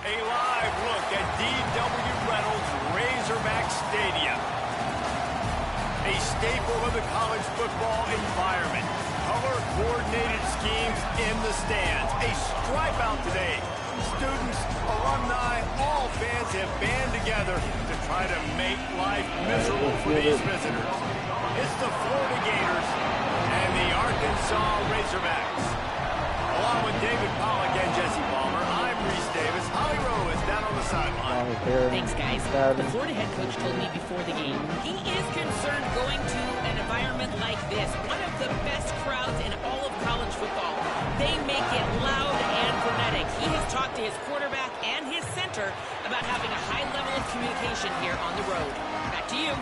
A live look at D.W. Reynolds Razorback Stadium. A staple of the college football environment. Color-coordinated schemes in the stands. A stripe out today. Students, alumni, all fans have band together to try to make life miserable for these visitors. It's the Florida Gators and the Arkansas Razorbacks. Along with David Pollack and Jesse Palmer, I'm Reese Davis. Holly Rowe is down on the sideline. Thanks, guys. The Florida head coach told me before the game he is concerned going to an environment like this, one of the best crowds in all of college football. They make it loud and frenetic. He has talked to his quarterback and his center about having a high level of communication here on the road. Back to you.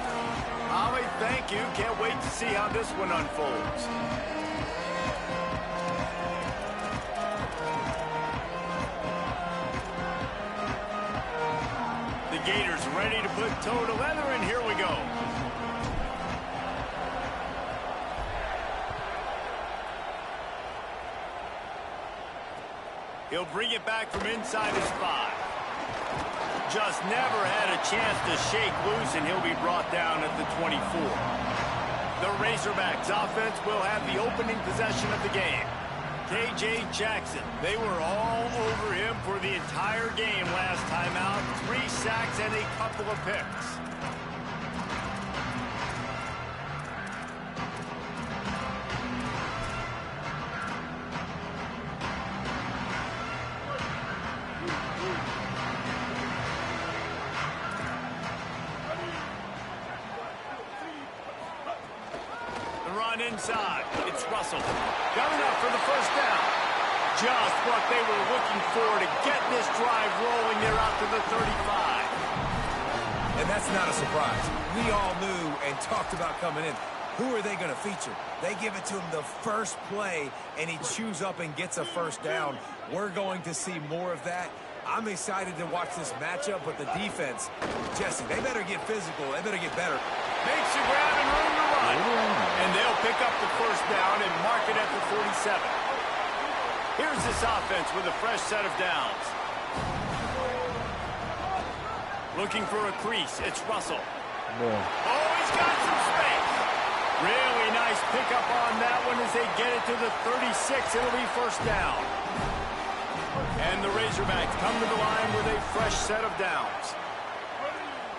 Holly, thank you. Can't wait to see how this one unfolds. The Gators ready to put toe to leather, and here we go. He'll bring it back from inside his 5. Just never had a chance to shake loose, and he'll be brought down at the 24. The Razorbacks offense will have the opening possession of the game. K.J. Jackson, they were all over him for the entire game last time out. 3 sacks and a couple of picks. Inside, it's Russell. Coming up for the first down. Just what they were looking for to get this drive rolling. They're out to the 35. And that's not a surprise. We all knew and talked about coming in. Who are they going to feature? They give it to him the first play, and he chews up and gets a first down. We're going to see more of that. I'm excited to watch this matchup, but the defense, Jesse, they better get physical. They better get better. Makes the grab and room to run. And they'll pick up the first down and mark it at the 47. Here's this offense with a fresh set of downs. Looking for a crease. It's Russell. Oh, he's got some space. Really nice pickup on that one as they get it to the 36. It'll be first down. And the Razorbacks come to the line with a fresh set of downs.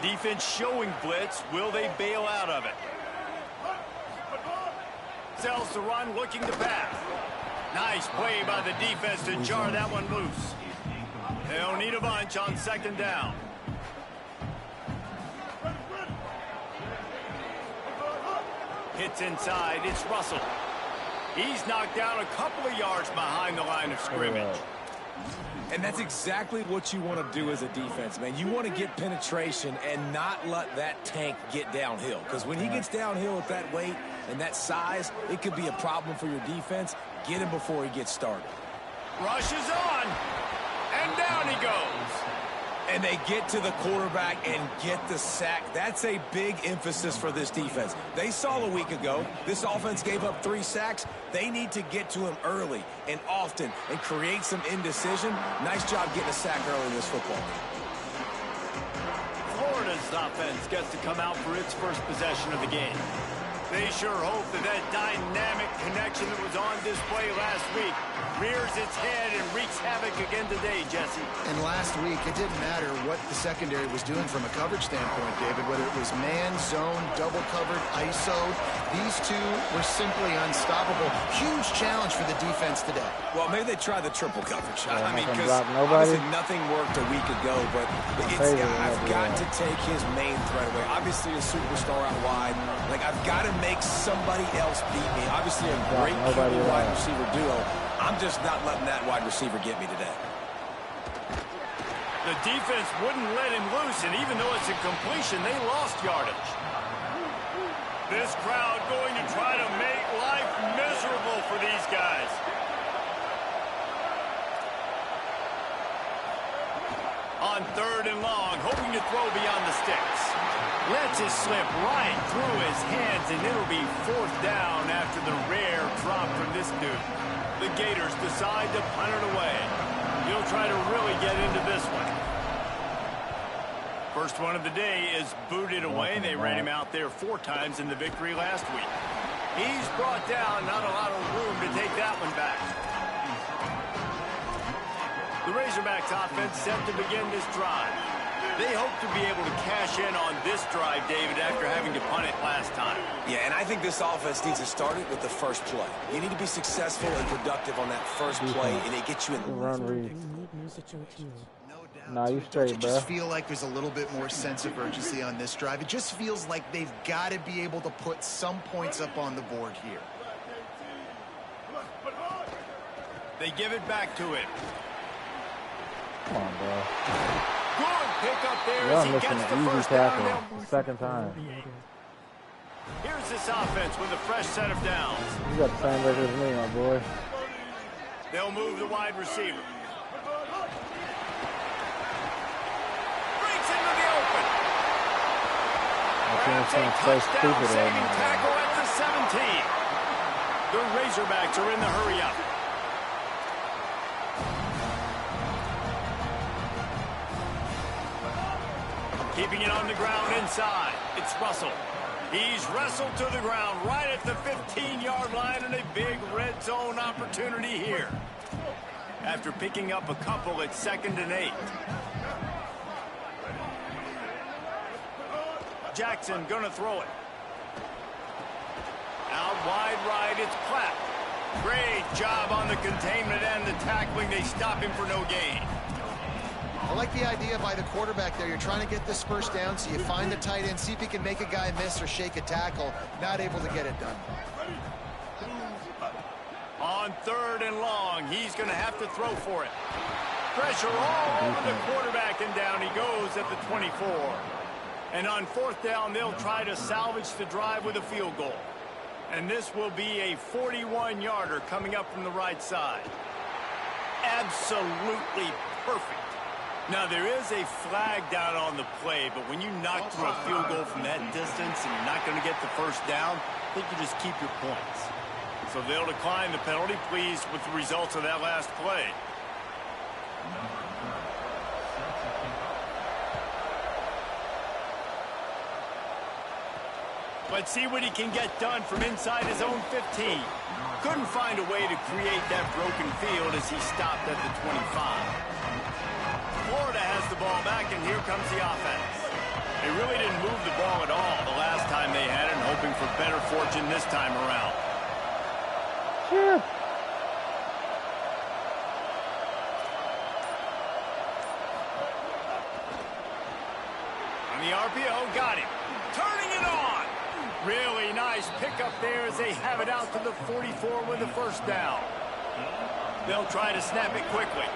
Defense showing blitz. Will they bail out of it? Sells the run, looking to pass. Nice play by the defense to jar that one loose. They'll need a bunch on second down. Hits inside. It's Russell. He's knocked down a couple of yards behind the line of scrimmage. And that's exactly what you want to do as a defense, man. You want to get penetration and not let that tank get downhill. Because when he gets downhill at that weight and that size, it could be a problem for your defense. Get him before he gets started. Rushes on. And down he goes. And they get to the quarterback and get the sack. That's a big emphasis for this defense. They saw a week ago, this offense gave up 3 sacks. They need to get to him early and often and create some indecision. Nice job getting a sack early in this football game. Florida's offense gets to come out for its first possession of the game. They sure hope that that dynamic connection that was on display last week rears its head and wreaks havoc again today, Jesse. And last week, it didn't matter what the secondary was doing from a coverage standpoint, David, whether it was man, zone, double covered, ISO. These two were simply unstoppable. Huge challenge for the defense today. Well, maybe they try the triple coverage. I mean, because obviously nothing worked a week ago, but I've got to take his main threat away. Obviously, a superstar out wide. Like, I've got to make somebody else beat me. Obviously, a great wide receiver duo. I'm just not letting that wide receiver get me today. The defense wouldn't let him loose, and even though it's a completion, they lost yardage. This crowd going to try to make life miserable for these guys. On 3rd and long, hoping to throw beyond the sticks. Lets it slip right through his hands, and it'll be 4th down after the rare drop from this dude. The Gators decide to punt it away. He'll try to really get into this one. First one of the day is booted away. They ran him out there 4 times in the victory last week. He's brought down, not a lot of room to take that one back. The Razorbacks offense set to begin this drive. They hope to be able to cash in on this drive, David, after having to punt it last time. Yeah, and I think this offense needs to start it with the first play. You need to be successful and productive on that first play, and it gets you in the run read. No doubt. Nah, you straight, Don't bro. you just feel like there's a little bit more sense of urgency on this drive? It just feels like they've got to be able to put some points up on the board here. They give it back to him. Come on, bro. Good pick up there Y'all as he missing gets the an easy first down. tackle. Second time. Here's this offense with a fresh set of downs. You got the same record as me, my boy. They'll move the wide receiver. Breaks into the open. Grabs a touchdown-saving tackle at the 17. The Razorbacks are in the hurry-up. Keeping it on the ground inside. It's Russell. He's wrestled to the ground right at the 15-yard line, and a big red zone opportunity here. After picking up a couple at 2nd and 8. Jackson gonna throw it. Out wide right, it's Platt. Great job on the containment and the tackling. They stop him for no gain. I like the idea by the quarterback there. You're trying to get this first down, so you find the tight end, see if he can make a guy miss or shake a tackle. Not able to get it done. On 3rd and long, he's going to have to throw for it. Pressure all over the quarterback, and down he goes at the 24. And on 4th down, they'll try to salvage the drive with a field goal. And this will be a 41-yarder coming up from the right side. Absolutely perfect. Now, there is a flag down on the play, but when you knock through a field goal from that distance and you're not going to get the first down, I think you just keep your points. So they'll decline the penalty, pleased with the results of that last play. Let's see what he can get done from inside his own 15. Couldn't find a way to create that broken field as he stopped at the 25. Florida has the ball back, and here comes the offense. They really didn't move the ball at all the last time they had it, and hoping for better fortune this time around. Yeah. On the RPO, got him. Turning it on. Really nice pickup there as they have it out to the 44 with the first down. They'll try to snap it quickly.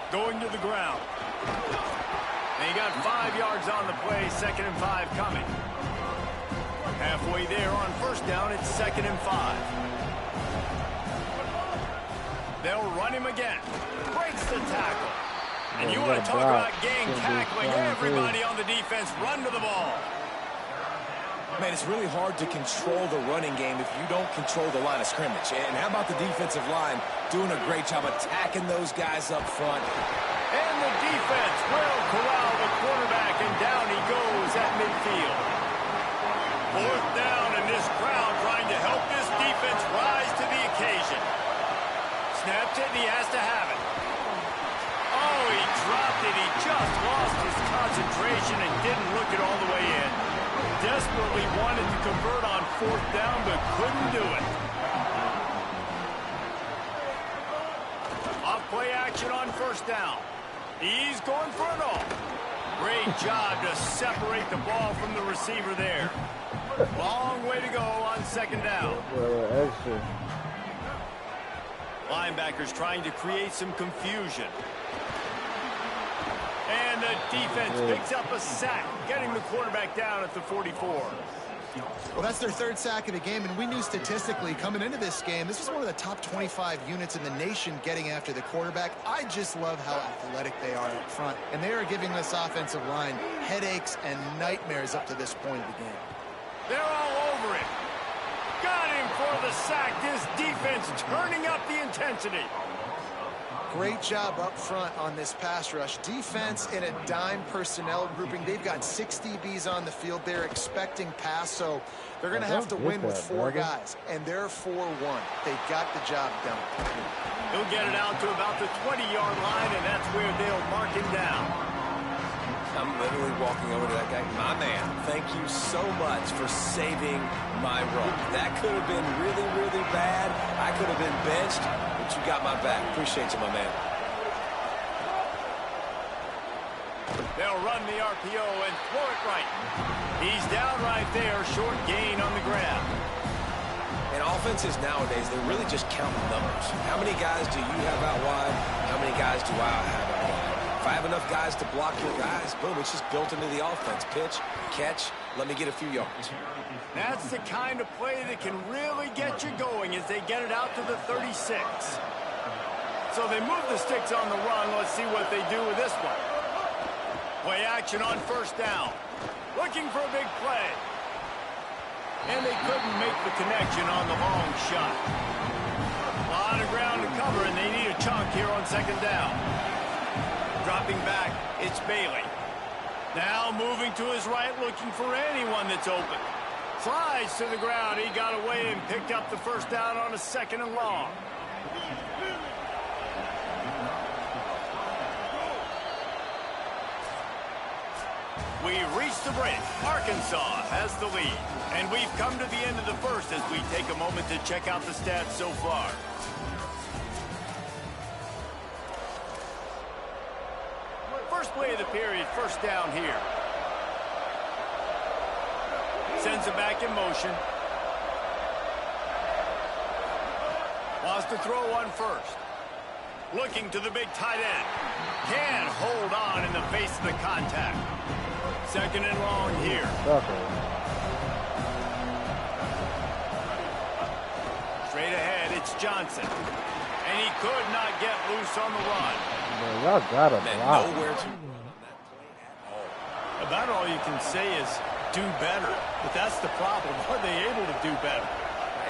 Going to the ground. They got 5 yards on the play, 2nd and 5 coming. Halfway there on 1st down, it's 2nd and 5. They'll run him again. Breaks the tackle. And you want to talk about gang tackling. Everybody on the defense run to the ball. Man, it's really hard to control the running game if you don't control the line of scrimmage. And how about the defensive line doing a great job attacking those guys up front? And the defense will corral the quarterback, and down he goes at midfield. 4th down, and this crowd trying to help this defense rise to the occasion. Snaps it, and he has to have it. Oh, he dropped it. He just lost his concentration and didn't look it all the way in. Desperately wanted to convert on 4th down, but couldn't do it. Off play action on 1st down. He's going for it all. Great job to separate the ball from the receiver there. Long way to go on 2nd down. Linebackers trying to create some confusion. And the defense picks up a sack, getting the quarterback down at the 44. Well, that's their 3rd sack of the game, and we knew statistically coming into this game, this was one of the top 25 units in the nation getting after the quarterback. I just love how athletic they are up front, and they are giving this offensive line headaches and nightmares up to this point of the game. They're all over it. Got him for the sack. This defense turning up the intensity. Great job up front on this pass rush. Defense in a dime personnel grouping. They've got 6 DBs on the field. They're expecting pass, so they're going to have to win with 4 guys, and they're 4-1. They got the job done. He'll get it out to about the 20-yard line, and that's where they'll mark him down. I'm literally walking over to that guy. My man, thank you so much for saving my run. That could have been really, really bad. I could have been benched, but you got my back. Appreciate you, my man. They'll run the RPO and throw it right. He's down right there, short gain on the grab. And offenses nowadays, they're really just counting numbers. How many guys do you have out wide? How many guys do I have out wide? If I have enough guys to block your guys, boom, it's just built into the offense. Pitch, catch, let me get a few yards. That's the kind of play that can really get you going as they get it out to the 36. So they move the sticks on the run. Let's see what they do with this one. Play action on first down. Looking for a big play. And they couldn't make the connection on the long shot. A lot of ground to cover, and they need a chunk here on second down. Dropping back, it's Bailey. Now moving to his right, looking for anyone that's open. Slides to the ground. He got away and picked up the first down on a 2nd and long. We've reached the break. Arkansas has the lead. And we've come to the end of the first as we take a moment to check out the stats so far. First play of the period, first down here. Sends it back in motion. Wants to throw one first. Looking to the big tight end. Can't hold on in the face of the contact. 2nd and long here. Straight ahead, it's Johnson. And he could not get loose on the run. Y'all got a block. Nowhere to run on that play at all. About all you can say is do better. But that's the problem. Are they able to do better?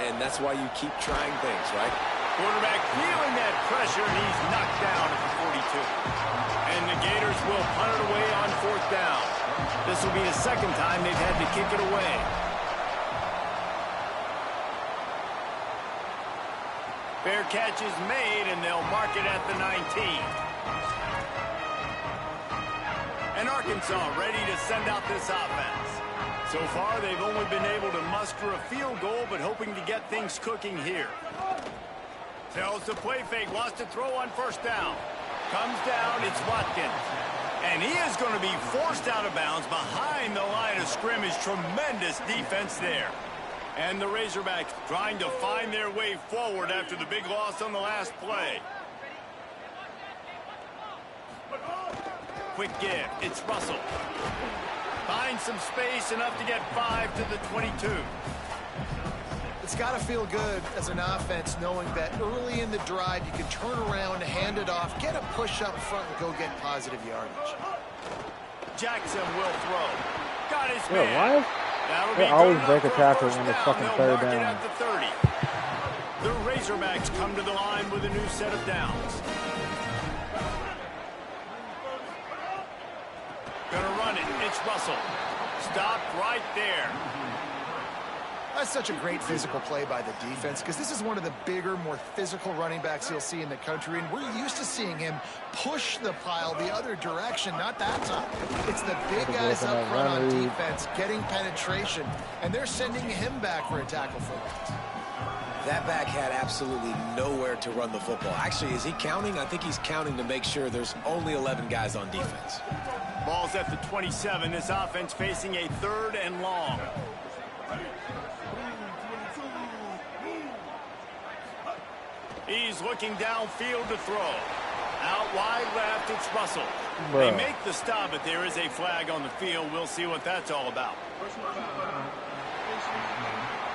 And that's why you keep trying things, right? Quarterback feeling that pressure, and he's knocked down at the 42. And the Gators will punt it away on 4th down. This will be the 2nd time they've had to kick it away. Fair catch is made, and they'll mark it at the 19. And Arkansas ready to send out this offense. So far, they've only been able to muster a field goal, but hoping to get things cooking here. Tells the play fake, wants to throw on first down. Comes down, it's Watkins. And he is going to be forced out of bounds behind the line of scrimmage. Tremendous defense there. And the Razorbacks trying to find their way forward after the big loss on the last play. Quick give, it's Russell. Finds some space, enough to get 5 to the 22. It's got to feel good as an offense knowing that early in the drive you can turn around, hand it off, get a push up front, and go get positive yardage. Jackson will throw. Got his Yeah, man. why? They always break a tackle when it's fucking 3rd down. At the 30. The Razorbacks come to the line with a new set of downs. Gonna run it. It's Russell. Stopped right there. That's such a great physical play by the defense because this is one of the bigger, more physical running backs you'll see in the country, and we're used to seeing him push the pile the other direction, not that time. It's the big guys up front on defense getting penetration, and they're sending him back for a tackle for loss. That back had absolutely nowhere to run the football. Actually, is he counting? I think he's counting to make sure there's only 11 guys on defense. Ball's at the 27. This offense facing a 3rd and long. He's looking downfield to throw. Out wide left, it's Russell. They make the stop, but there is a flag on the field. We'll see what that's all about.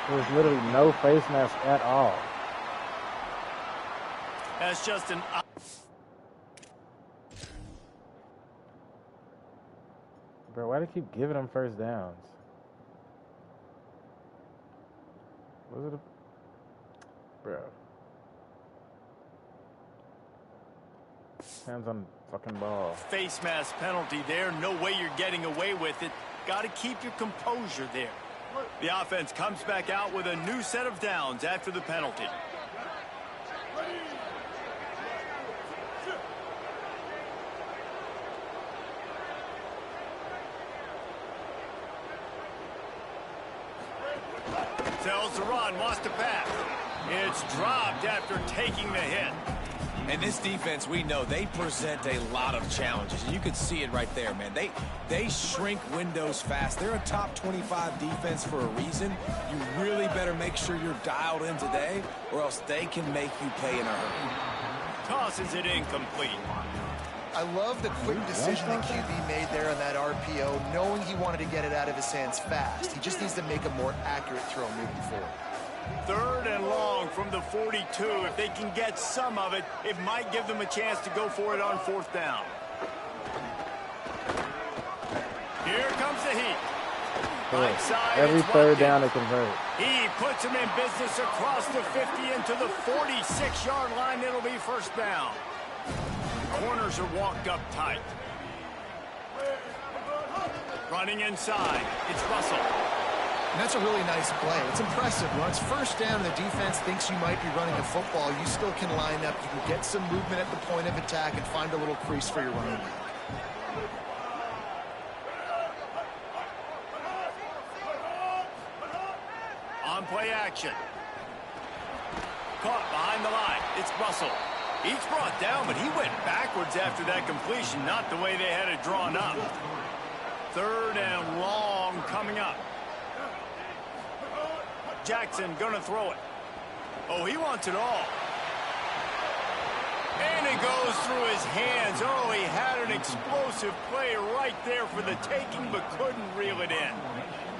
There's literally no face mask at all. That's just an... Bro, why do they keep giving them first downs? What Was it a... Bro. Hands on fucking ball. Face mask penalty there. No way you're getting away with it. Got to keep your composure there. The offense comes back out with a new set of downs after the penalty. Tells the run, wants to pass. It's dropped after taking the hit. And this defense, we know, they present a lot of challenges. You can see it right there, man. They shrink windows fast. They're a top 25 defense for a reason. You really better make sure you're dialed in today, or else they can make you pay in a hurry. Tosses it incomplete. I love the quick decision that QB made there on that RPO, knowing he wanted to get it out of his hands fast. He just needs to make a more accurate throw moving forward. 3rd and long from the 42. If they can get some of it, it might give them a chance to go for it on 4th down. Here comes the heat. Right side, every 3rd down to convert. He puts him in business across the 50 into the 46-yard line. It'll be 1st down. Corners are walked up tight. Running inside. It's Russell. And that's a really nice play. It's impressive. When it's 1st down and the defense thinks you might be running a football, you still can line up. You can get some movement at the point of attack and find a little crease for your running back. On play action. Caught behind the line. It's Russell. He's brought down, but he went backwards after that completion, not the way they had it drawn up. 3rd and long coming up. Jackson gonna throw it. Oh, he wants it all. And it goes through his hands. Oh, he had an explosive play right there for the taking, but couldn't reel it in.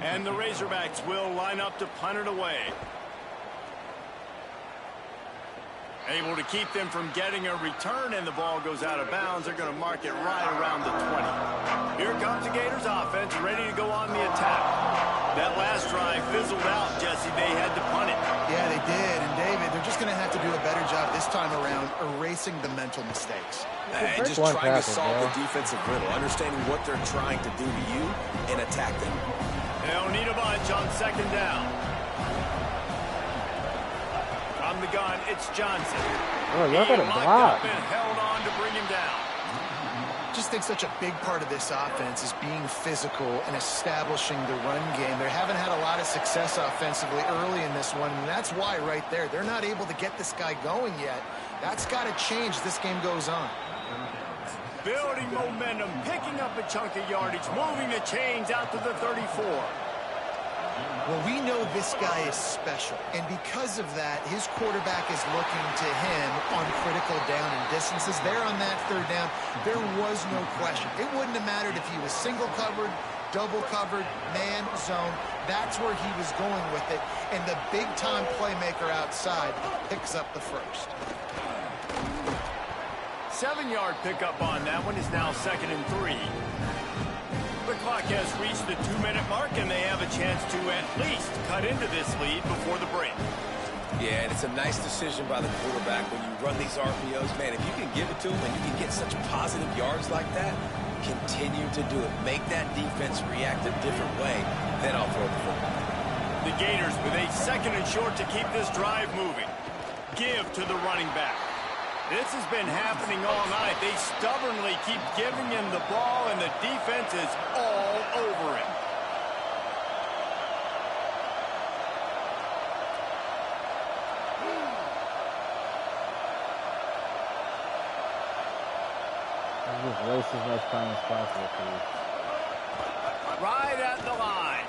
And the Razorbacks will line up to punt it away. Able to keep them from getting a return, and the ball goes out of bounds. They're going to mark it right around the 20. Here comes the Gators offense, ready to go on the attack. That last drive fizzled out, Jesse. They had to punt it. Yeah, they did. And, David, they're just going to have to do a better job this time around erasing the mental mistakes. And just trying to solve the defensive riddle, understanding what they're trying to do to you and attack them. They'll need a bunch on 2nd down. From the gun, it's Johnson. Oh, y'all got a block. And held on to bring him down. Just think such a big part of this offense is being physical and establishing the run game. They haven't had a lot of success offensively early in this one, and that's why right there. They're not able to get this guy going yet. That's got to change as this game goes on. Building momentum, picking up a chunk of yardage, moving the chains out to the 34. Well, we know this guy is special, and because of that, his quarterback is looking to him on critical down and distances. There on that 3rd down, there was no question. It wouldn't have mattered if he was single covered, double covered, man, zone. That's where he was going with it, and the big-time playmaker outside picks up the 1st. 7-yard pickup on that one is now 2nd and 3. The clock has reached the 2-minute mark, and they have a chance to at least cut into this lead before the break. Yeah, and it's a nice decision by the quarterback when you run these RPOs. Man, if you can give it to him and you can get such positive yards like that, continue to do it. Make that defense react a different way, then I'll throw the football. The Gators with a 2nd and short to keep this drive moving. Give to the running back. This has been happening all night. They stubbornly keep giving him the ball, and the defense is all over it. Just waste as much time as possible, please. Right at the line.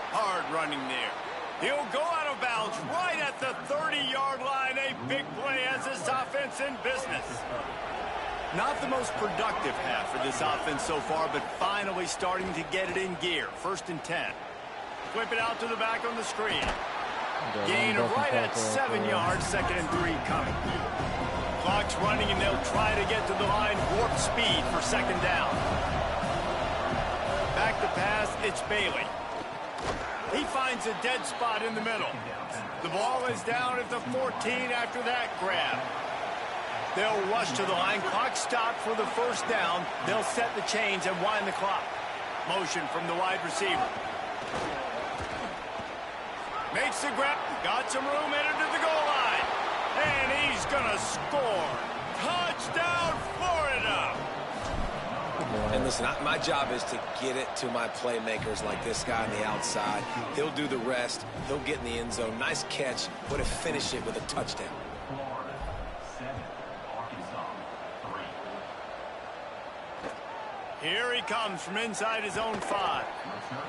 Hard running there. He'll go out of bounds right at the 30-yard line. A big play as this offense in business. Not the most productive half for this offense so far, but finally starting to get it in gear. 1st and 10. Flip it out to the back on the screen. Gain right at 7 yards. 2nd and 3 coming. Clock's running, and they'll try to get to the line. Warp speed for 2nd down. Back to pass, it's Bailey. He finds a dead spot in the middle. The ball is down at the 14 after that grab. They'll rush to the line. Clock stopped for the first down. They'll set the chains and wind the clock. Motion from the wide receiver. Makes the grab. Got some room, headed to the goal line. And he's going to score. Touchdown, Florida. And listen, my job is to get it to my playmakers like this guy on the outside. He'll do the rest. He'll get in the end zone. Nice catch, but to finish it with a touchdown. Here he comes from inside his own 5.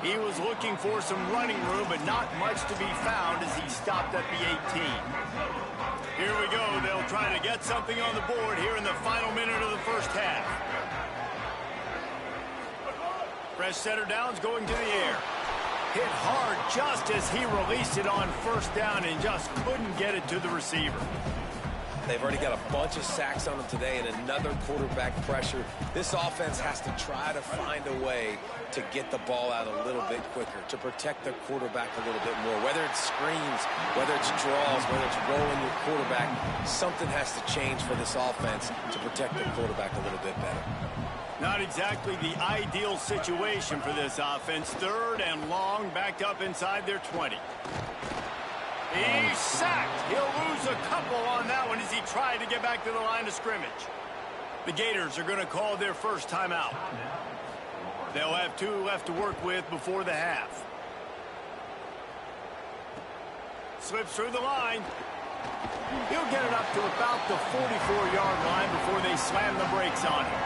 He was looking for some running room, but not much to be found as he stopped at the 18. Here we go. They'll try to get something on the board here in the final minute of the first half. Fresh setter downs going to the air. Hit hard just as he released it on first down and just couldn't get it to the receiver. They've already got a bunch of sacks on them today and another quarterback pressure. This offense has to try to find a way to get the ball out a little bit quicker, to protect their quarterback a little bit more. Whether it's screens, whether it's draws, whether it's rolling your quarterback, something has to change for this offense to protect their quarterback a little bit better. Not exactly the ideal situation for this offense. 3rd and long, backed up inside their 20. He's sacked. He'll lose a couple on that one as he tried to get back to the line of scrimmage. The Gators are going to call their first timeout. They'll have 2 left to work with before the half. Slips through the line. He'll get it up to about the 44-yard line before they slam the brakes on him.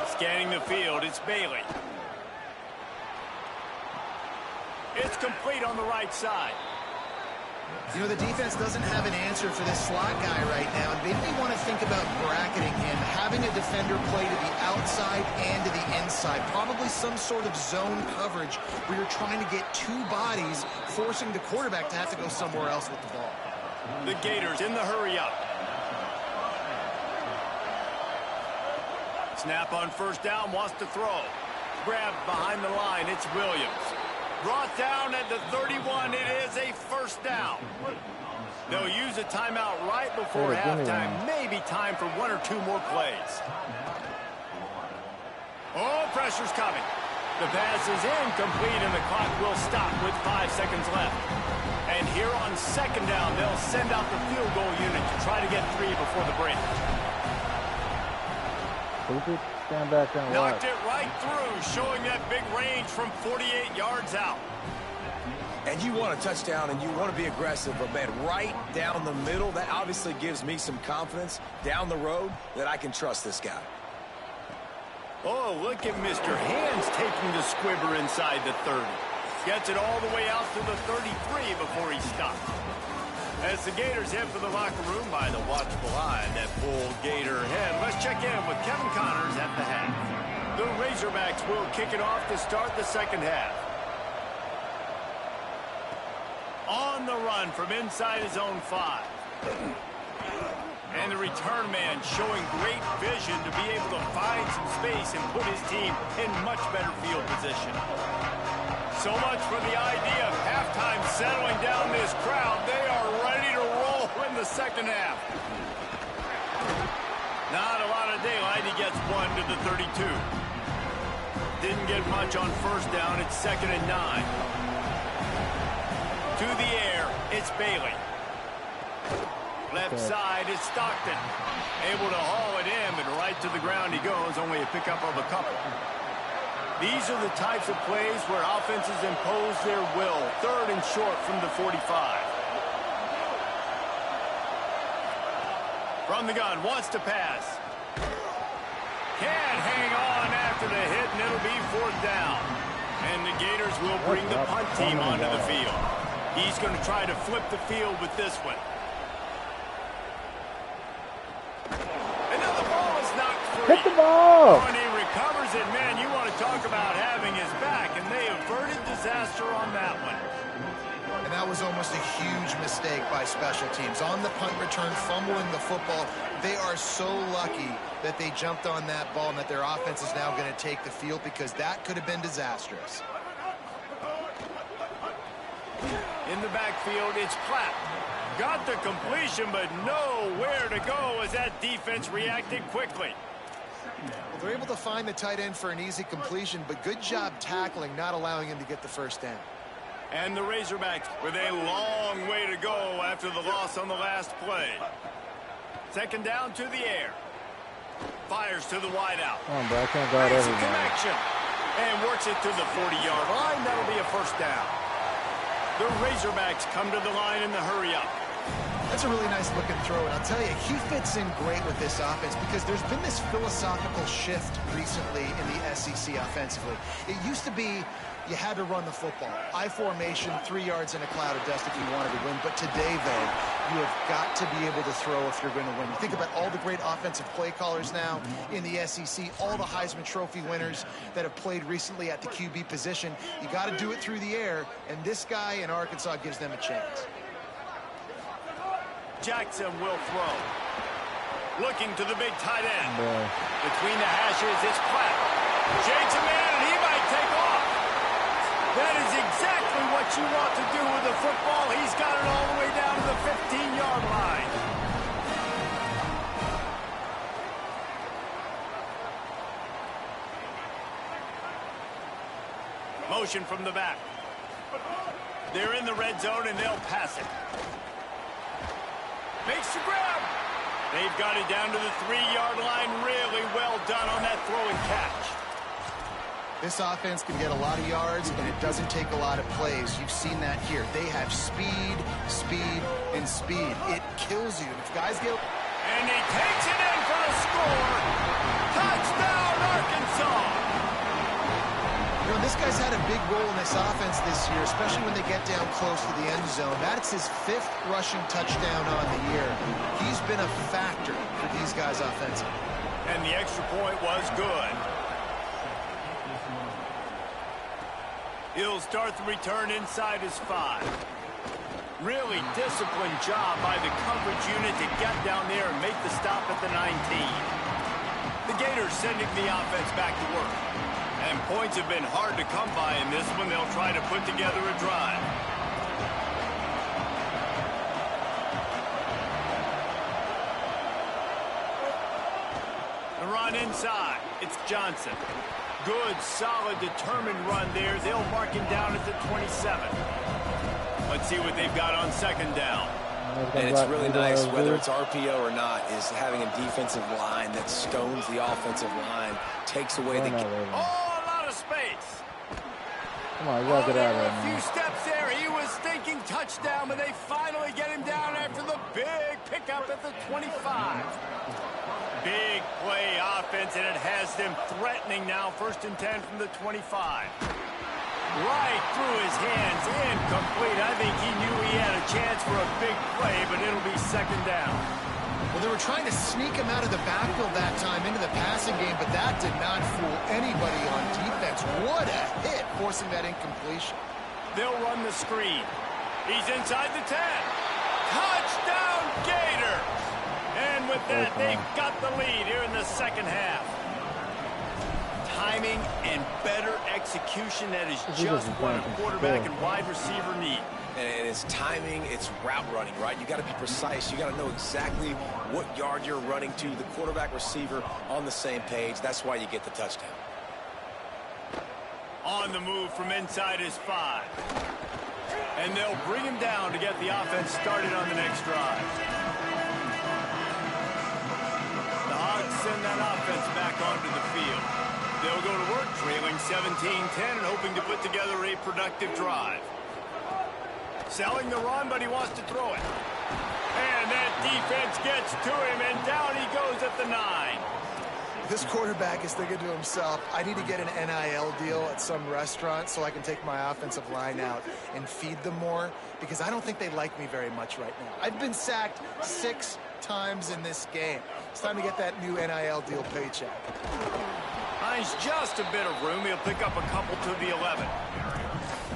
Scanning the field, it's Bailey. It's complete on the right side. You know, the defense doesn't have an answer for this slot guy right now, and they may want to think about bracketing him, having a defender play to the outside and to the inside. Probably some sort of zone coverage where you're trying to get 2 bodies, forcing the quarterback to have to go somewhere else with the ball. The Gators in the hurry up. Snap on first down, wants to throw. Grab behind the line, it's Williams. Brought down at the 31, it is a first down. They'll use a timeout right before halftime. Maybe time for 1 or 2 more plays. Oh, pressure's coming. The pass is incomplete, and the clock will stop with 5 seconds left. And here on second down, they'll send out the field goal unit to try to get 3 before the break. Stand back and knocked it right through, showing that big range from 48 yards out. And you want a touchdown and you want to be aggressive, but man, right down the middle, that obviously gives me some confidence down the road that I can trust this guy. Oh, look at Mr. Hands taking the squibber inside the 30. Gets it all the way out to the 33 before he stops. As the Gators head for the locker room by the watchful eye, that full Gator head. Let's check in with Kevin Connors at the half. The Razorbacks will kick it off to start the second half. On the run from inside his own 5. And the return man showing great vision to be able to find some space and put his team in much better field position. So much for the idea of halftime settling down this crowd. They are ready to roll in the second half. Not a lot of daylight. He gets 1 to the 32. Didn't get much on first down. It's 2nd and 9. To the air, it's Bailey. Left side is Stockton. Able to haul it in, but right to the ground he goes. Only a pickup of a couple. These are the types of plays where offenses impose their will. 3rd and short from the 45. From the gun, wants to pass. Can't hang on after the hit, and it'll be 4th down. And the Gators will bring the punt team onto the field. He's going to try to flip the field with this one. And now the ball is knocked free. Hit the ball! When he recovers it, man, you want to talk about having his back, and they averted disaster on that one. And that was almost a huge mistake by special teams. On the punt return, fumbling the football. They are so lucky that they jumped on that ball and that their offense is now going to take the field, because that could have been disastrous. In the backfield, it's Platt. Got the completion, but nowhere to go as that defense reacted quickly. Well, they're able to find the tight end for an easy completion, but good job tackling, not allowing him to get the first down. And the Razorbacks with a long way to go after the loss on the last play. Second down to the air. Fires to the wideout. Come on, bro. I can't guard Makes a everybody. connection. And works it to the 40-yard line. That'll be a first down. The Razorbacks come to the line in the hurry-up. That's a really nice looking throw, and I'll tell you, he fits in great with this offense because there's been this philosophical shift recently in the SEC offensively. It used to be you had to run the football. I formation, 3 yards in a cloud of dust if you wanted to win. But today, though, you have got to be able to throw if you're going to win. You think about all the great offensive play callers now in the SEC, all the Heisman Trophy winners that have played recently at the QB position. You got to do it through the air, and this guy in Arkansas gives them a chance. Jackson will throw. Looking to the big tight end. Boy. Between the hashes, it's Platt. Shakes a man, and he might take off. That is exactly what you want to do with the football. He's got it all the way down to the 15-yard line. Motion from the back. They're in the red zone, and they'll pass it. Makes the grab. They've got it down to the 3-yard line. Really well done on that throw and catch. This offense can get a lot of yards, and it doesn't take a lot of plays. You've seen that here. They have speed, speed, and speed. It kills you. If guys get... And he takes it in for the score. Touchdown, Arkansas. You know, this guy's had a big role in this offense this year, especially when they get down close to the end zone. That's his 5th rushing touchdown on the year. He's been a factor for these guys offensively. And the extra point was good. He'll start the return inside his 5. Really disciplined job by the coverage unit to get down there and make the stop at the 19. The Gators sending the offense back to work. And points have been hard to come by in this one. They'll try to put together a drive. The run inside. It's Johnson. Good, solid, determined run there. They'll mark him down at the 27. Let's see what they've got on second down. And it's really nice, whether it's RPO or not, is having a defensive line that stones the offensive line, takes away the... Oh, a lot of space. Come on, you gotta get out of there, A few steps there. He was thinking touchdown, but they finally get him down after the big pickup at the 25. Big play offense, and it has them threatening now. 1st and 10 from the 25. Right through his hands, incomplete. I think he knew he had a chance for a big play, but it'll be second down. Well, they were trying to sneak him out of the backfield that time into the passing game, but that did not fool anybody on defense. What a hit, forcing that incompletion. They'll run the screen. He's inside the 10. Touchdown, Gators! And with that, they've got the lead here in the second half. Timing and better execution, that is just what a quarterback and wide receiver need. And it's timing, it's route running, right? You got to be precise. You got to know exactly what yard you're running to. The quarterback, receiver on the same page. That's why you get the touchdown. On the move from inside his 5. And they'll bring him down to get the offense started on the next drive. The Hogs send that offense back onto the field. They'll go to work trailing 17-10 and hoping to put together a productive drive. Selling the run, but he wants to throw it. And that defense gets to him, and down he goes at the 9. This quarterback is thinking to himself, I need to get an NIL deal at some restaurant so I can take my offensive line out and feed them more, because I don't think they like me very much right now. I've been sacked 6 times in this game. It's time to get that new NIL deal paycheck. Finds just a bit of room. He'll pick up a couple to the 11.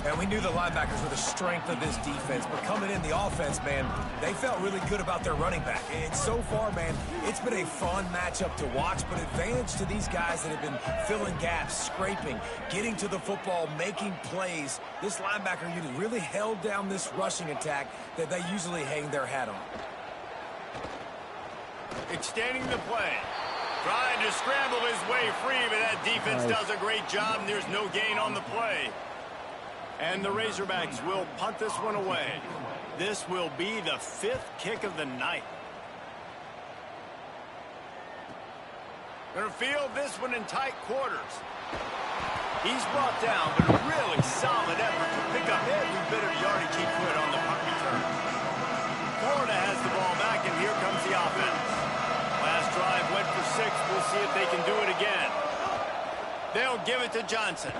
And we knew the linebackers were the strength of this defense, but coming in the offense, man, they felt really good about their running back. And so far, man, it's been a fun matchup to watch, but advantage to these guys that have been filling gaps, scraping, getting to the football, making plays. This linebacker unit really held down this rushing attack that they usually hang their hat on. Extending the play. Trying to scramble his way free, but that defense does a great job, and there's no gain on the play. And the Razorbacks will punt this one away. This will be the 5th kick of the night. Gonna field this one in tight quarters. He's brought down, but a really solid effort to pick up every bit of yardage he could on the punt return. Florida has the ball back, and here comes the offense. Last drive went for 6. We'll see if they can do it again. They'll give it to Johnson.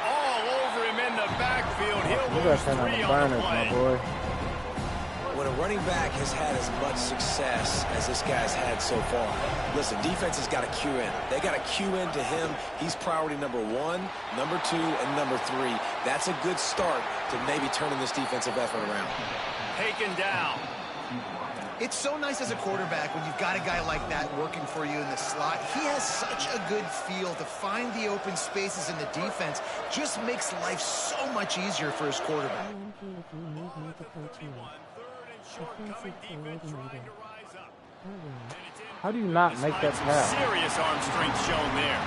All over him in the backfield. He'll lose 3 on the play. When a running back has had as much success as this guy's had so far, listen, defense has got to cue in. They got to cue in to him. He's priority number 1, number 2, and number 3. That's a good start to maybe turning this defensive effort around. Taken down. It's so nice as a quarterback when you've got a guy like that working for you in the slot. He has such a good feel to find the open spaces in the defense. Just makes life so much easier for his quarterback. How do you not make that pass? Serious arm strength shown there.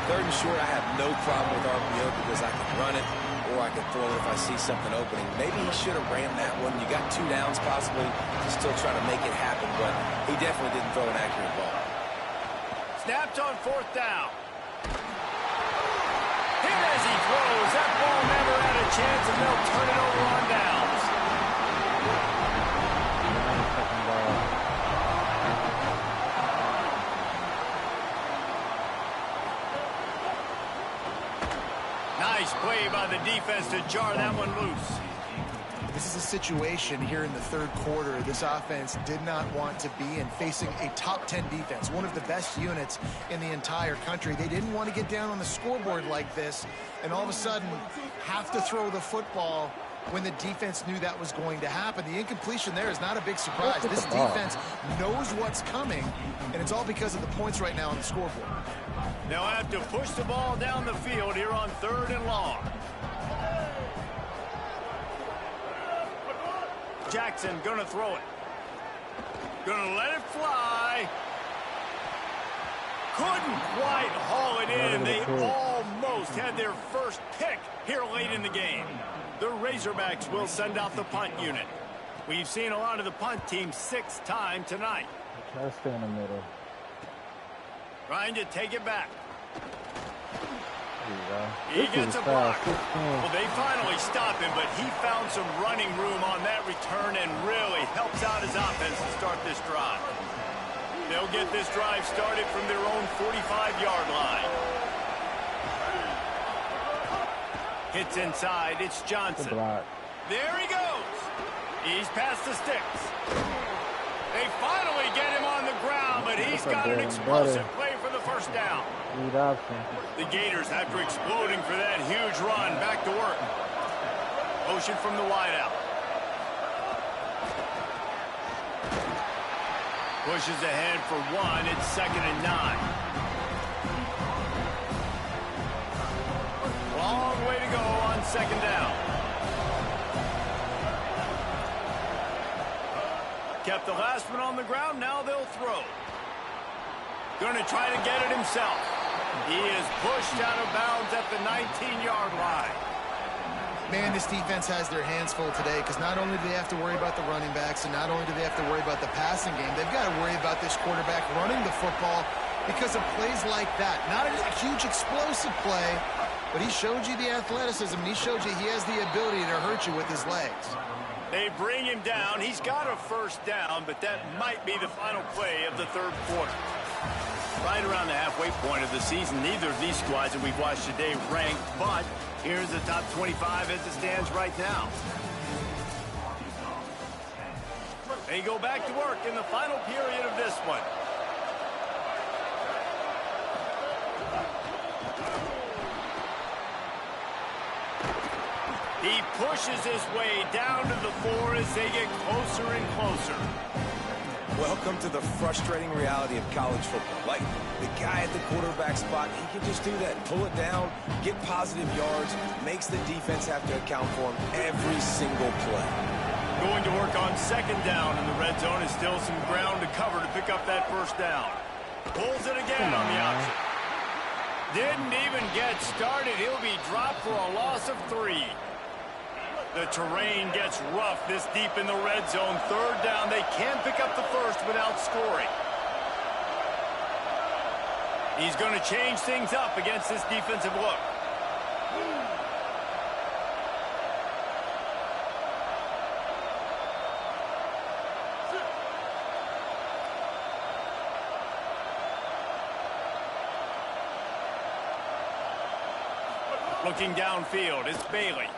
3rd and short, I have no problem with RPO because I can run it or I can throw it if I see something opening. Maybe he should have ran that one. You got 2 downs possibly to still try to make it happen, but he definitely didn't throw an accurate ball. Snapped on 4th down. Hit as he throws. That ball never had a chance, and they'll turn it over on downs. Nice play by the defense to jar that one loose. This is a situation here in the 3rd quarter this offense did not want to be in, facing a top 10 defense, one of the best units in the entire country. They didn't want to get down on the scoreboard like this and all of a sudden have to throw the football when the defense knew that was going to happen. The incompletion there is not a big surprise. This defense knows what's coming, and it's all because of the points right now on the scoreboard. They'll have to push the ball down the field here on 3rd and long. Jackson gonna throw it. Gonna let it fly. Couldn't quite haul it in. They almost had their first pick here late in the game. The Razorbacks will send out the punt unit. We've seen a lot of the punt team 6th time tonight. Try to stay in the middle. Trying to take it back. He gets a block. Well, they finally stop him, but he found some running room on that return and really helps out his offense to start this drive. They'll get this drive started from their own 45-yard line. Hits inside. It's Johnson. There he goes. He's past the sticks. They finally get him on the ground, but he's got an explosive play for the 1st down. The Gators, after exploding for that huge run, back to work. Motion from the wideout. Pushes ahead for 1. It's 2nd and 9. Long way to go on 2nd down. Kept the last one on the ground. Now they'll throw. Going to try to get it himself. He is pushed out of bounds at the 19-yard line. Man, this defense has their hands full today because not only do they have to worry about the running backs and not only do they have to worry about the passing game, they've got to worry about this quarterback running the football because of plays like that. Not a huge explosive play, but he showed you the athleticism, and he showed you he has the ability to hurt you with his legs. They bring him down. He's got a 1st down, but that might be the final play of the 3rd quarter. Right around the halfway point of the season, neither of these squads that we've watched today ranked, but here's the top 25 as it stands right now. They go back to work in the final period of this one. pushes his way down to the 4 as they get closer and closer. Welcome to the frustrating reality of college football. Like, the guy at the quarterback spot, he can just do that. Pull it down, get positive yards, makes the defense have to account for him every single play. Going to work on second down in the red zone is still some ground to cover to pick up that first down. Pulls it again on the option. Didn't even get started. He'll be dropped for a loss of 3. The terrain gets rough this deep in the red zone. Third down. They can't pick up the first without scoring. He's going to change things up against this defensive look. Looking downfield, it's Bailey.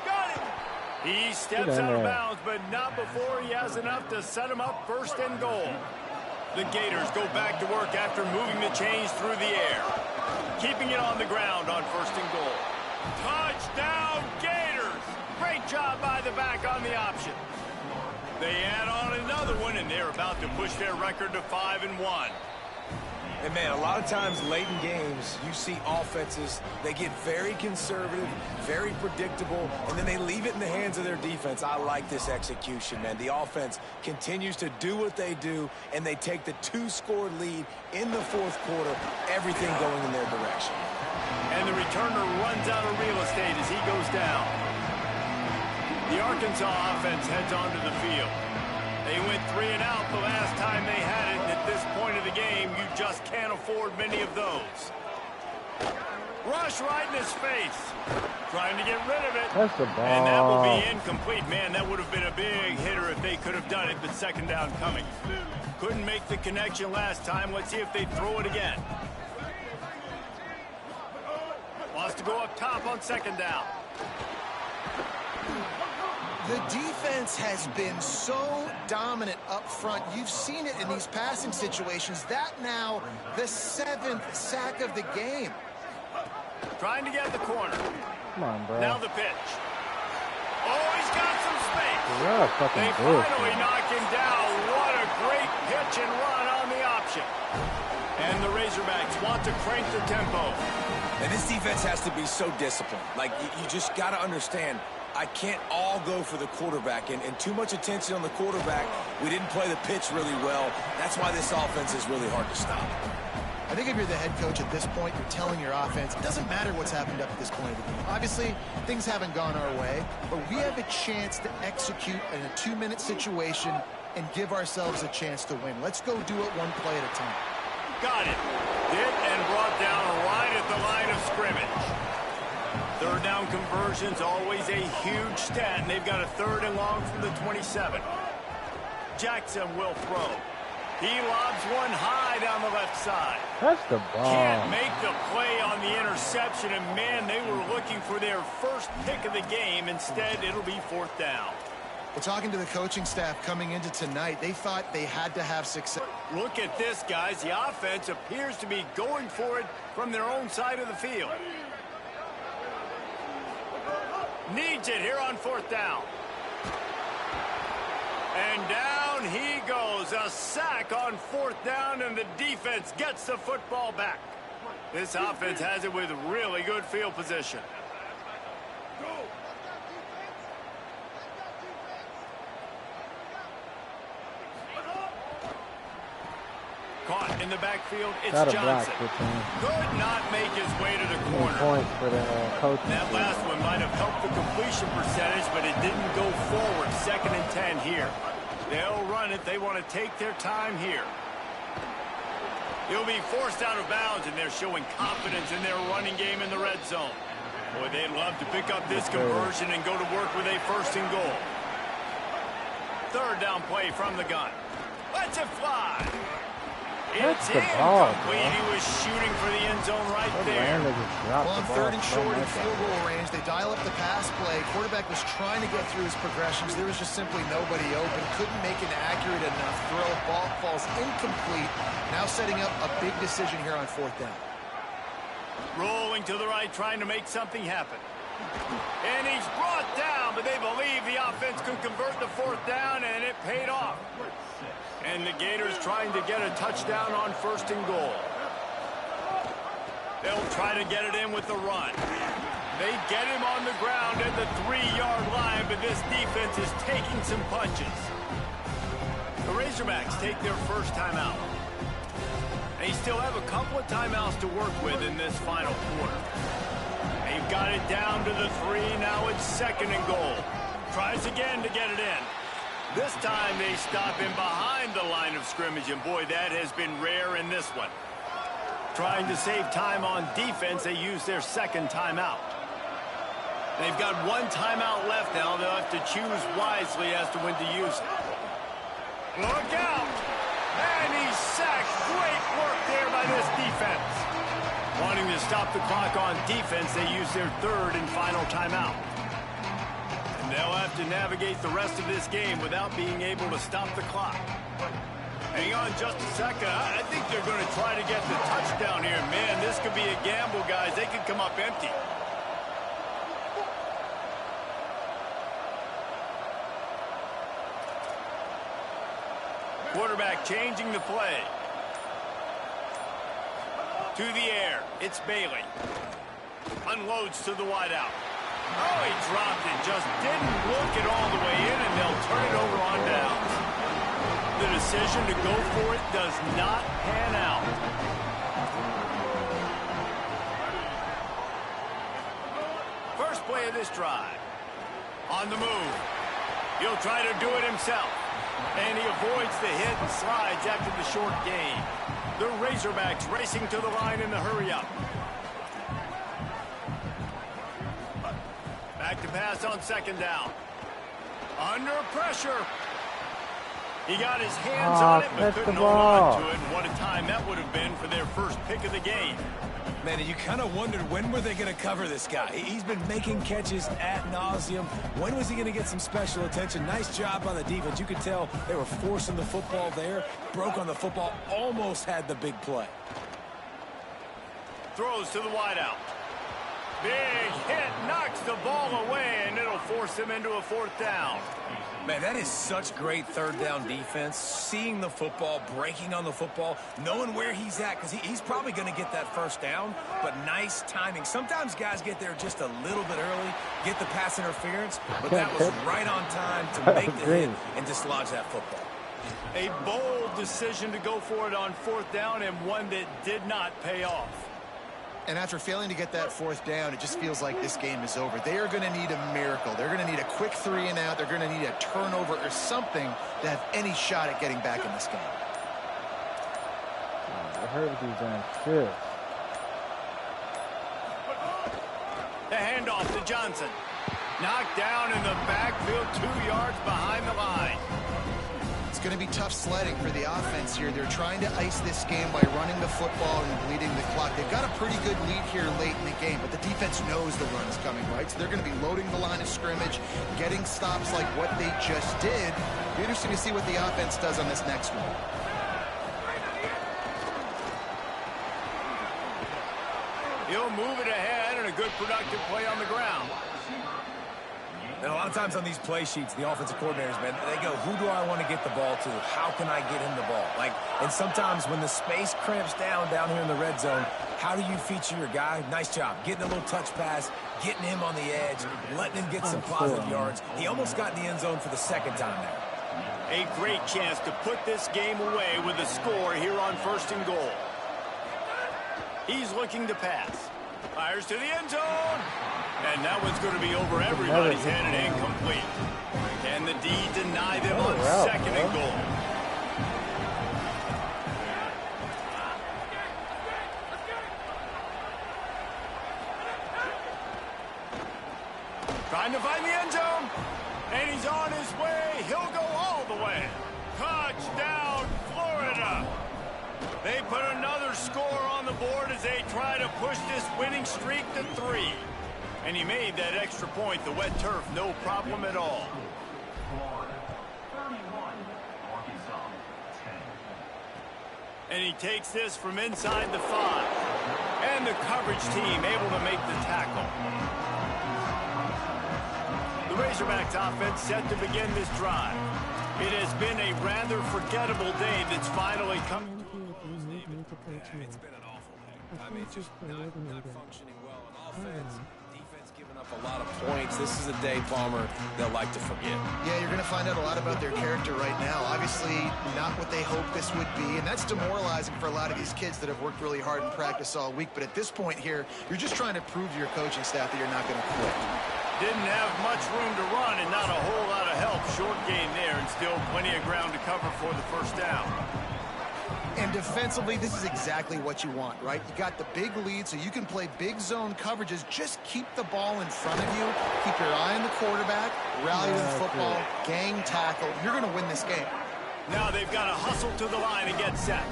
Got it! He steps out of bounds, but not before he has enough to set him up first and goal. The Gators go back to work after moving the chains through the air. Keeping it on the ground on first and goal. Touchdown, Gators! Great job by the back on the option. They add on another one, and they're about to push their record to 5-1. And, man, a lot of times late in games, you see offenses, they get very conservative, very predictable, and then they leave it in the hands of their defense. I like this execution, man. The offense continues to do what they do, and they take the 2-score lead in the fourth quarter, everything going in their direction. And the returner runs out of real estate as he goes down. The Arkansas offense heads onto the field. They went 3 and out the last time they had it, and at this point of the game, you just can't afford many of those. Rush right in his face. Trying to get rid of it. That's the ball. And that will be incomplete. Man, that would have been a big hitter if they could have done it, but second down coming. Couldn't make the connection last time. Let's see if they throw it again. Wants to go up top on second down. The defense has been so dominant up front. You've seen it in these passing situations. That now the 7th sack of the game. Trying to get the corner. Come on, bro. Now the pitch. Oh, he's got some space. They finally knock him down. What a great pitch and run on the option. And the Razorbacks want to crank the tempo. And this defense has to be so disciplined. Like, you just got to understand, I can't all go for the quarterback, and too much attention on the quarterback. We didn't play the pitch really well. That's why this offense is really hard to stop. I think if you're the head coach at this point, you're telling your offense, it doesn't matter what's happened up at this point of the game. Obviously, things haven't gone our way, but we have a chance to execute in a 2-minute situation and give ourselves a chance to win. Let's go do it one play at a time. Got it. Hit and brought down right at the line of scrimmage. Third down conversion's always a huge stat, and they've got a 3rd and long from the 27. Jackson will throw. He lobs one high down the left side. That's the ball. Can't make the play on the interception, and man, they were looking for their first pick of the game. Instead, it'll be 4th down. We're talking to the coaching staff coming into tonight. They thought they had to have success. Look at this, guys. The offense appears to be going for it from their own side of the field. Needs it here on 4th down. And down he goes. A sack on 4th down, and the defense gets the football back. This offense has it with really good field position. Caught in the backfield, it's Johnson. Could not make his way to the corner. Points for the coaching. That last one might have helped the completion percentage, but it didn't go forward. 2nd and 10 here. They'll run it. They want to take their time here. He'll be forced out of bounds, and they're showing confidence in their running game in the red zone. Boy, they'd love to pick up this conversion and go to work with a 1st and goal. 3rd down play from the gun. Let's it fly. It's incomplete. He was shooting for the end zone right there. Well, on 3rd and short in field goal range, they dial up the pass play. Quarterback was trying to get through his progressions. There was just simply nobody open. Couldn't make an accurate enough throw. Ball falls incomplete. Now setting up a big decision here on 4th down. Rolling to the right, trying to make something happen. And he's brought down, but they believe the offense could convert the 4th down, and it paid off. And the Gators trying to get a touchdown on 1st and goal. They'll try to get it in with the run. They get him on the ground at the 3-yard line, but this defense is taking some punches. The Razorbacks take their first timeout. They still have a couple of timeouts to work with in this final quarter. They've got it down to the 3. Now it's 2nd and goal. Tries again to get it in. This time they stop him behind the line of scrimmage, and boy, that has been rare in this one. Trying to save time on defense, they use their 2nd timeout. They've got 1 timeout left now. They'll have to choose wisely as to when to use it. Look out! And he's sacked. Great work there by this defense. Wanting to stop the clock on defense, they use their 3rd and final timeout. And they'll have to navigate the rest of this game without being able to stop the clock. Hang on just a second. I think they're going to try to get the touchdown here. Man, this could be a gamble, guys. They could come up empty. Quarterback changing the play. To the air. It's Bailey. Unloads to the wideout. Oh, he dropped it. Just didn't look it all the way in, and they'll turn it over on downs. The decision to go for it does not pan out. First play of this drive. On the move. He'll try to do it himself. And he avoids the hit and slides after the short gain. The Razorbacks racing to the line in the hurry-up. Back to pass on 2nd down. Under pressure. He got his hands on it, but couldn't hold on to it. And what a time that would have been for their first pick of the game. Man, you kind of wondered, when were they going to cover this guy? He's been making catches ad nauseum. When was he going to get some special attention? Nice job by the defense. You could tell they were forcing the football there. Broke on the football. Almost had the big play. Throws to the wideout. Big hit. Knocks the ball away, and it'll force him into a 4th down. Man, that is such great 3rd down defense. Seeing the football, breaking on the football, knowing where he's at, because he's probably going to get that 1st down, but nice timing. Sometimes guys get there just a little bit early, get the pass interference, but that was right on time to make the hit and dislodge that football. A bold decision to go for it on 4th down, and one that did not pay off. And after failing to get that 4th down, it just feels like this game is over. They are going to need a miracle. They're going to need a quick 3 and out. They're going to need a turnover or something to have any shot at getting back in this game. I heard these damn shit. The handoff to Johnson. Knocked down in the backfield, 2 yards behind the line. It's going to be tough sledding for the offense here. They're trying to ice this game by running the football and bleeding the clock. They've got a pretty good lead here late in the game, but the defense knows the run is coming, right? So they're going to be loading the line of scrimmage, getting stops like what they just did. It'll be interesting to see what the offense does on this next one. He'll move it ahead, and a good productive play on the ground. And a lot of times on these play sheets, the offensive coordinators, man, they go, who do I want to get the ball to? How can I get him the ball? And sometimes when the space cramps down here in the red zone, how do you feature your guy? Nice job. Getting a little touch pass, getting him on the edge, letting him get some positive yards. He almost got in the end zone for the 2nd time there. A great chance to put this game away with a score here on 1st and goal. He's looking to pass. Fires to the end zone. And that one's going to be over everybody's head and incomplete. Can the D deny them on 2nd and goal? Trying to find the end zone. And he's on his way. He'll go all the way. Touchdown, Florida. They put another score on the board as they try to push this winning streak to 3. And he made that extra point. The wet turf, no problem at all. And he takes this from inside the 5. And the coverage team able to make the tackle. The Razorbacks offense set to begin this drive. It has been a rather forgettable day that's finally come. Yeah, it's been an awful day. I mean, just not functioning well on offense. Defense giving up a lot of points. This is a day, Palmer, they'll like to forget. Yeah, you're going to find out a lot about their character right now. Obviously, not what they hoped this would be, and that's demoralizing for a lot of these kids that have worked really hard in practice all week. But at this point here, you're just trying to prove to your coaching staff that you're not going to quit. Didn't have much room to run and not a whole lot of help. Short gain there and still plenty of ground to cover for the first down. And defensively, this is exactly what you want, right? You got the big lead, so you can play big zone coverages. Just keep the ball in front of you. Keep your eye on the quarterback. Rally with the football. Gang tackle. You're going to win this game. Now they've got to hustle to the line and get set.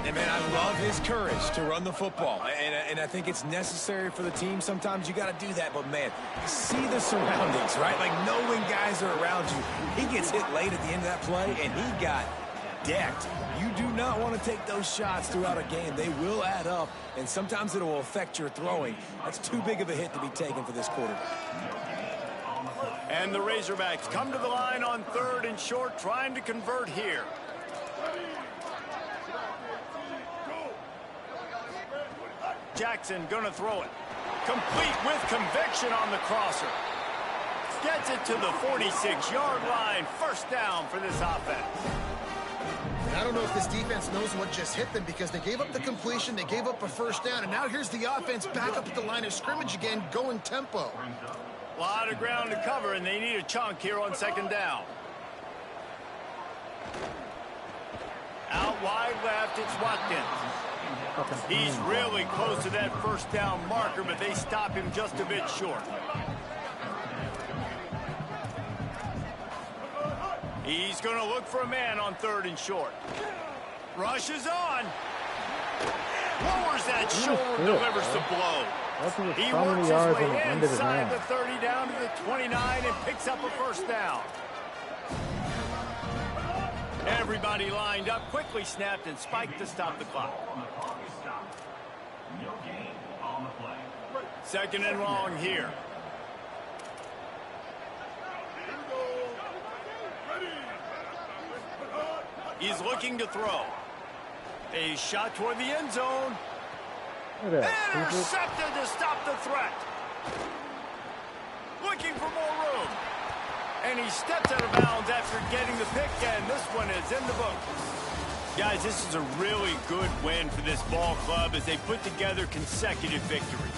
And, man, I love his courage to run the football. And I think it's necessary for the team. Sometimes you got to do that. But, man, see the surroundings, right? Like, knowing guys are around you. He gets hit late at the end of that play, and he got decked. You do not want to take those shots throughout a game. They will add up, and sometimes it will affect your throwing. That's too big of a hit to be taken for this quarterback. And the Razorbacks come to the line on 3rd and short, trying to convert here. Jackson gonna throw it. Complete with conviction on the crosser. Gets it to the 46-yard line. First down for this offense. And I don't know if this defense knows what just hit them because they gave up the completion, they gave up a first down, and now here's the offense back up at the line of scrimmage again, going tempo. A lot of ground to cover, and they need a chunk here on 2nd down. Out wide left, it's Watkins. He's really close to that first down marker, but they stop him just a bit short. He's going to look for a man on 3rd and short. Rushes on. Lowers that shoulder, delivers the blow. He works his way inside the 30 down to the 29 and picks up a first down. Everybody lined up, quickly snapped and spiked to stop the clock. 2nd and long here. He's looking to throw. A shot toward the end zone. Intercepted to stop the threat. Looking for more room. And he steps out of bounds after getting the pick, and this one is in the book. Guys, this is a really good win for this ball club as they put together consecutive victories.